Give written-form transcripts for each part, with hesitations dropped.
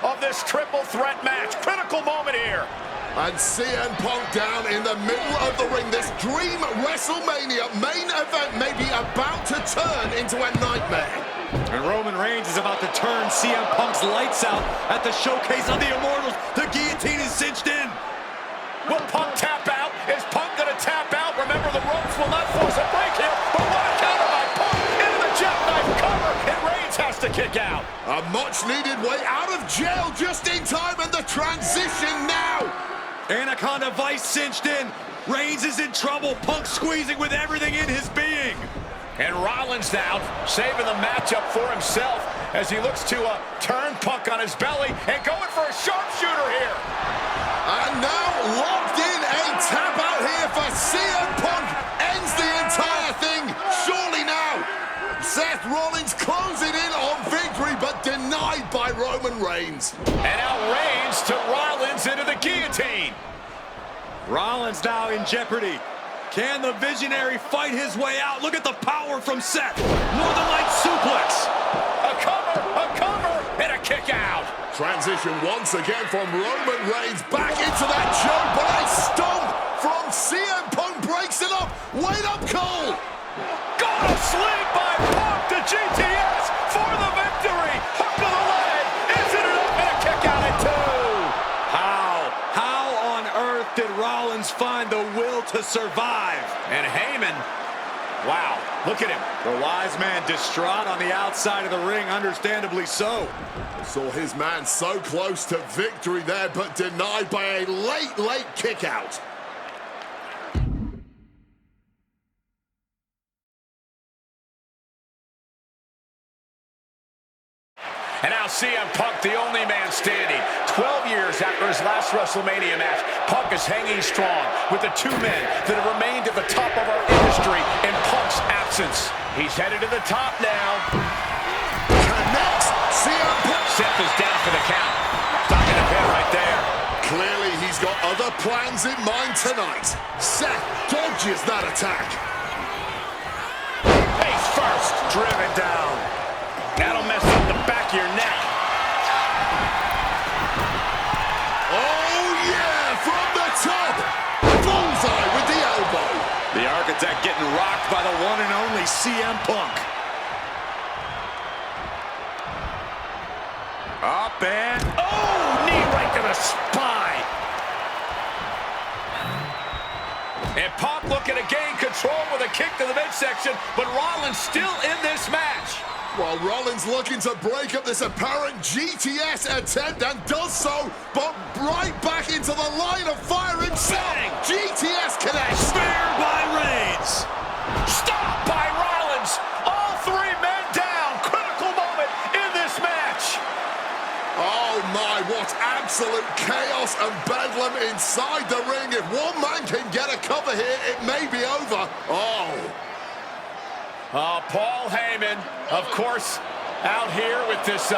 of this triple threat match. Critical moment here. And CM Punk down in the middle of the ring. This dream WrestleMania main event may be about to turn into a nightmare. And Roman Reigns is about to turn CM Punk's lights out at the showcase of the Immortals. The guillotine is cinched in. Will Punk tap out? Is Punk going to tap out? Remember, the ropes will not force a break here. But what a counter by Punk into the jackknife cover. And Reigns has to kick out. A much-needed way out of jail just in time, and the transition now. Anaconda Vise cinched in. Reigns is in trouble. Punk squeezing with everything in his being. And Rollins now saving the matchup for himself as he looks to turn Punk on his belly and going for a sharpshooter here. And now locked in, a tap out here for CM Punk. Ends the entire thing, surely now. Seth Rollins closing in on victory, but denied by Roman Reigns. And now Reigns to Rollins into the guillotine. Rollins now in jeopardy. Can the Visionary fight his way out? Look at the power from Seth. Northern Light suplex. A cover, and a kick out. Transition once again from Roman Reigns back into that choke, but a stomp from CM Punk breaks it up. Wait up, Cole. Got a sling by Punk to GTS for the victory. Hook to the leg. Isn't it up? And a kick out at 2. How on earth did Rollins find the will to survive? And Heyman, wow, look at him. The wise man distraught on the outside of the ring, understandably so. Saw his man so close to victory there, but denied by a late kick out. And now CM Punk, the only man standing. 12 years after his last WrestleMania match, Punk is hanging strong with the two men that have remained at the top of our industry in Punk's absence. He's headed to the top now. Connects CM Punk. Seth is down for the count. Stocking a pin right there. Clearly he's got other plans in mind tonight. Seth dodges that attack. Face first. Driven down. That'll mess up the back of your neck. Oh, yeah, from the top. Bullseye with the elbow. The Architect getting rocked by the one and only CM Punk. Up and... Oh, knee right to the spine. And Punk looking to gain control with a kick to the midsection, but Rollins still in this match. While Rollins looking to break up this apparent GTS attempt, and does so, but right back into the line of fire himself. Bang. GTS connects. Spear by Reigns. Stop by Rollins. All three men down. Critical moment in this match. Oh my, what absolute chaos and bedlam inside the ring. If one man can get a cover here, it may be over. Paul Heyman, of course, out here with this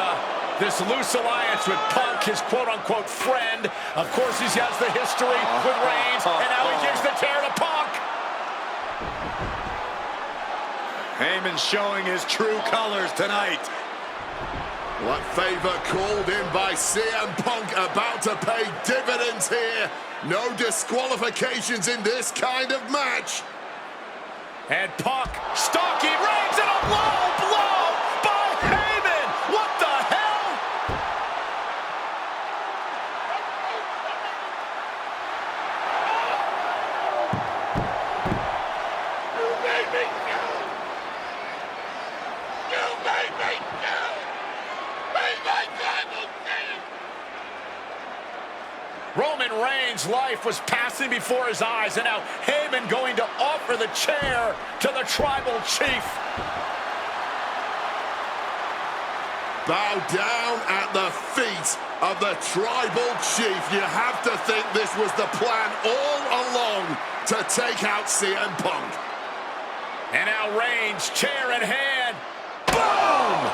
loose alliance with Punk, his quote-unquote friend. Of course, he has the history with Reigns, and now he gives the tear to Punk. Heyman showing his true colors tonight. What favor called in by CM Punk about to pay dividends here. No disqualifications in this kind of match. And Punk stalking Reigns, and a low blow by Heyman. What the hell? You made me go. You made me go. Made my tribal king. Roman Reigns' life was passing before his eyes, and now Heyman going to offer the chair to the tribal chief. Bow down at the feet of the tribal chief. You have to think this was the plan all along to take out CM Punk. And now Reigns, chair in hand. Boom!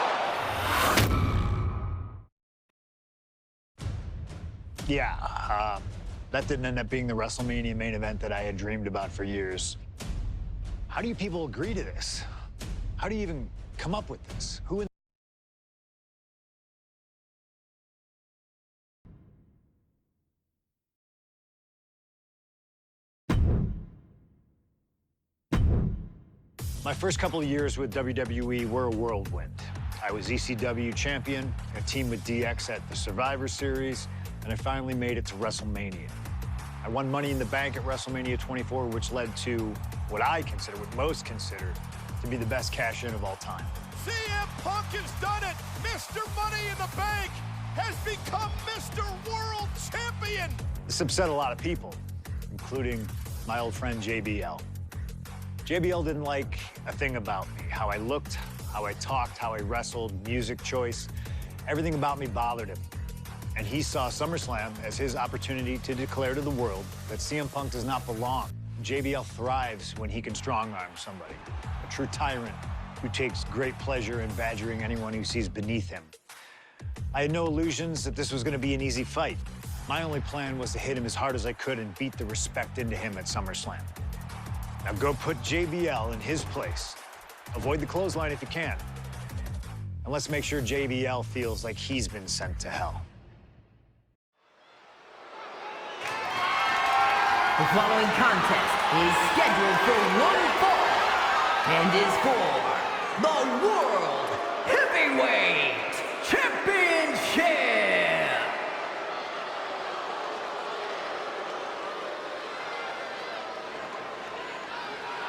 Yeah, that didn't end up being the WrestleMania main event that I had dreamed about for years. How do you people agree to this? How do you even come up with this? Who in My first couple of years with WWE were a whirlwind. I was ECW champion, a team with DX at the Survivor Series, and I finally made it to WrestleMania. I won Money in the Bank at WrestleMania 24, which led to what most consider to be the best cash-in of all time. CM Punk has done it! Mr. Money in the Bank has become Mr. World Champion! This upset a lot of people, including my old friend JBL. JBL didn't like a thing about me, how I looked, how I talked, how I wrestled, music choice. Everything about me bothered him. And he saw SummerSlam as his opportunity to declare to the world that CM Punk does not belong. JBL thrives when he can strong-arm somebody, a true tyrant who takes great pleasure in badgering anyone who sees beneath him. I had no illusions that this was going to be an easy fight. My only plan was to hit him as hard as I could and beat the respect into him at SummerSlam. Now go put JBL in his place. Avoid the clothesline if you can. And let's make sure JBL feels like he's been sent to hell. The following contest is scheduled for one fall and is for the World Heavyweight Championship.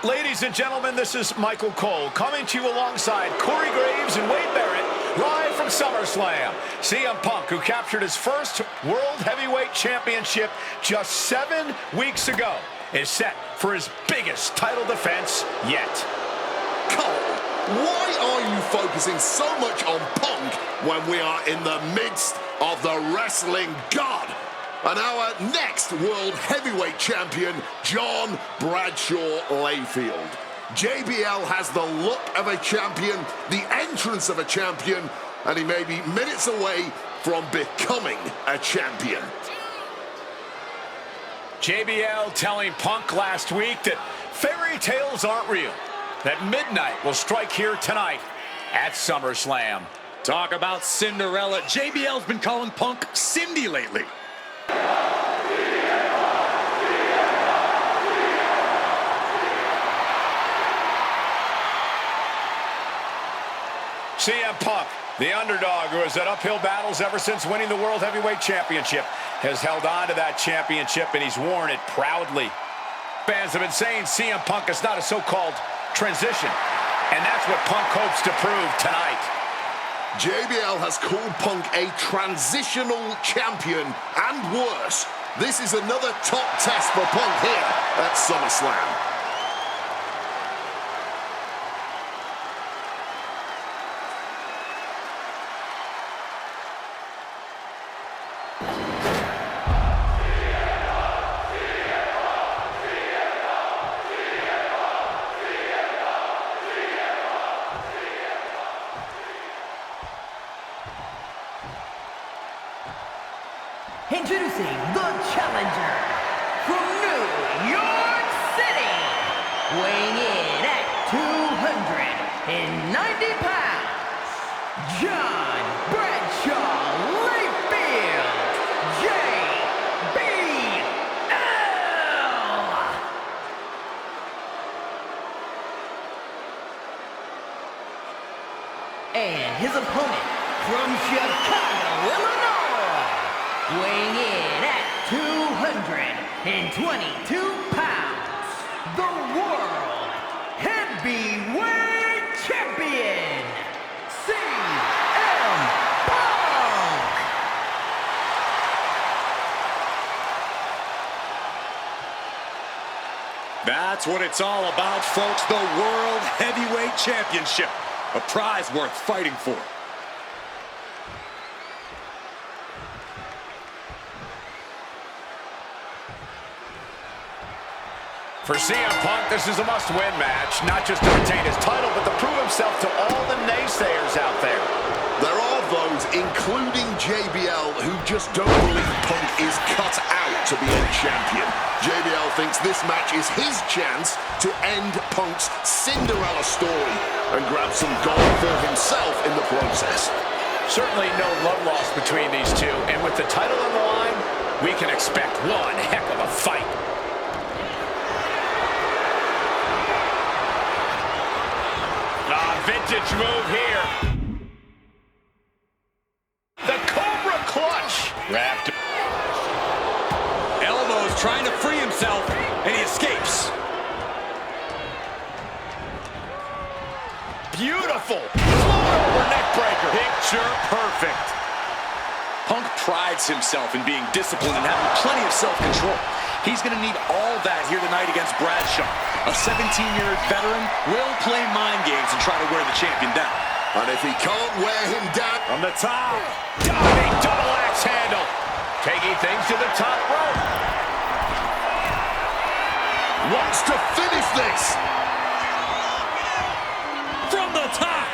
Ladies and gentlemen, this is Michael Cole coming to you alongside Corey Graves and Wade Barrett, live from SummerSlam. CM Punk, who captured his first World Heavyweight Championship just 7 weeks ago, is set for his biggest title defense yet. Cole, why are you focusing so much on Punk when we are in the midst of the wrestling god? And our next World Heavyweight Champion, John Bradshaw Layfield. JBL has the look of a champion, the entrance of a champion, and he may be minutes away from becoming a champion. JBL telling Punk last week that fairy tales aren't real, that midnight will strike here tonight at SummerSlam. Talk about Cinderella. JBL's been calling Punk Cindy lately. CM Punk, the underdog who has had uphill battles ever since winning the World Heavyweight Championship, has held on to that championship and he's worn it proudly. Fans have been saying CM Punk is not a so-called transition, and that's what Punk hopes to prove tonight. JBL has called Punk a transitional champion, and worse. This is another top test for Punk here at SummerSlam. Introducing the challenger from New York City, weighing in at 290 pounds, John Bradshaw Layfield, JBL. And his opponent from Chicago, Illinois, weighing in at 222 pounds, the World Heavyweight Champion, CM Punk. That's what it's all about, folks. The World Heavyweight Championship. A prize worth fighting for. For CM Punk, this is a must-win match, not just to retain his title, but to prove himself to all the naysayers out there. There are those, including JBL, who just don't believe Punk is cut out to be a champion. JBL thinks this match is his chance to end Punk's Cinderella story and grab some gold for himself in the process. Certainly no love lost between these two, and with the title on the line, we can expect one heck of a fight. vintage move here. The Cobra Clutch. Wrapped. Elbows trying to free himself, and he escapes. Beautiful. Float over neck breaker. Picture perfect. Punk prides himself in being disciplined and having plenty of self-control. He's going to need all that here tonight against Bradshaw. A 17-year veteran will play mind games and try to wear the champion down. And if he can't wear him down... From the top. Diving double axe handle. Taking things to the top rope. Wants to finish this. From the top.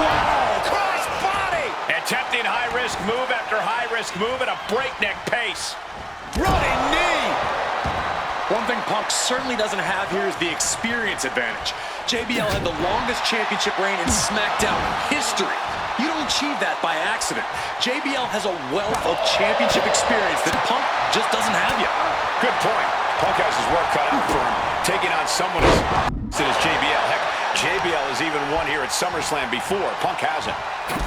Wow. Cross body. Attempting high-risk move after high-risk move at a breakneck pace. Running knee. One thing Punk certainly doesn't have here is the experience advantage. JBL had the longest championship reign in SmackDown history. You don't achieve that by accident. JBL has a wealth of championship experience that Punk just doesn't have yet. Good point. Punk has his work cut out for him, taking on someone as JBL. Heck, JBL has even won here at SummerSlam before. Punk hasn't.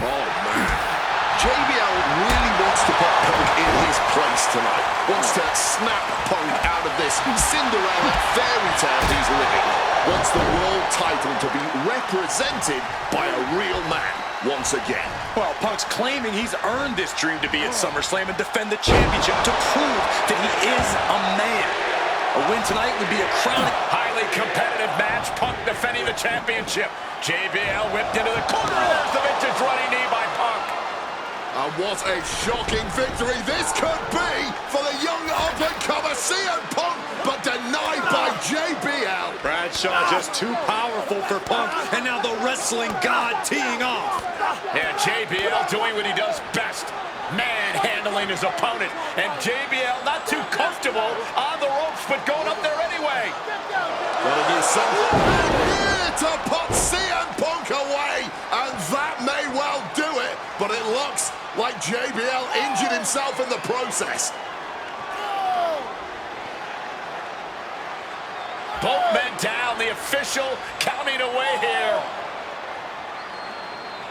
Oh, man. JBL really wants to put Punk in his place tonight. Wants to snap Punk out of this Cinderella fairy tale he's living. Wants the world title to be represented by a real man once again. Well, Punk's claiming he's earned this dream to be at SummerSlam and defend the championship to prove that he is a man. A win tonight would be a crowning... Highly competitive match. Punk defending the championship. JBL whipped into the corner. There's the vintage running knee by Punk. And what a shocking victory this could be for the young up-and-comer CM Punk, but denied by JBL. Bradshaw just too powerful for Punk, and now the wrestling god teeing off. Yeah, JBL doing what he does best. Manhandling his opponent. And JBL not too comfortable on the ropes, but going up there anyway. Gonna do something here to put CM Punk away, and that may well do it, but it looks like JBL injured himself in the process. Both men down, the official counting away here.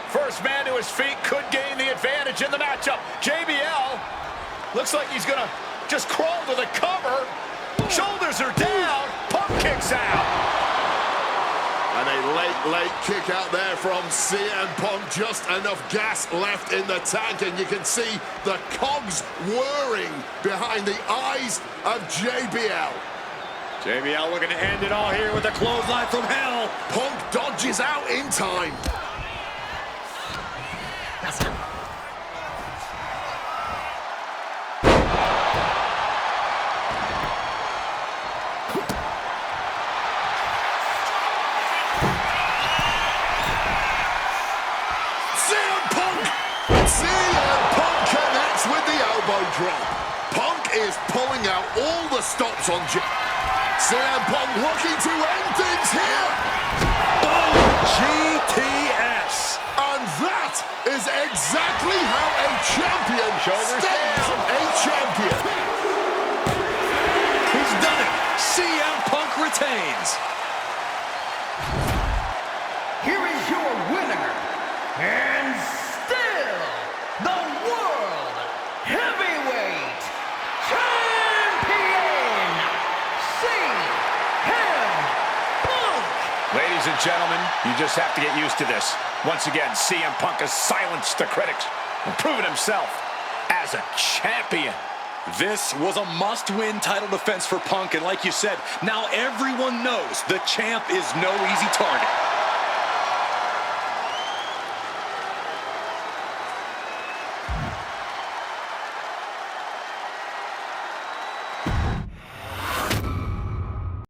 First man to his feet could gain the advantage in the matchup. JBL looks like he's gonna just crawl to the cover. Shoulders are down. Punk kicks out. And a late kick out there from CM Punk. Just enough gas left in the tank, and you can see the cogs whirring behind the eyes of JBL. JBL looking to end it all here with a clothesline from hell. Punk dodges out in time. Drop. Punk is pulling out all the stops on CM Punk looking to end things here. Boom! GTS. And that is exactly how a champion stays a champion. He's done it. CM Punk retains. Here is your winner, and still the World Heavyweight Champion, CM Punk. Ladies and gentlemen, you just have to get used to this. Once again, CM Punk has silenced the critics and proven himself as a champion. This was a must-win title defense for Punk, and like you said, now everyone knows the champ is no easy target.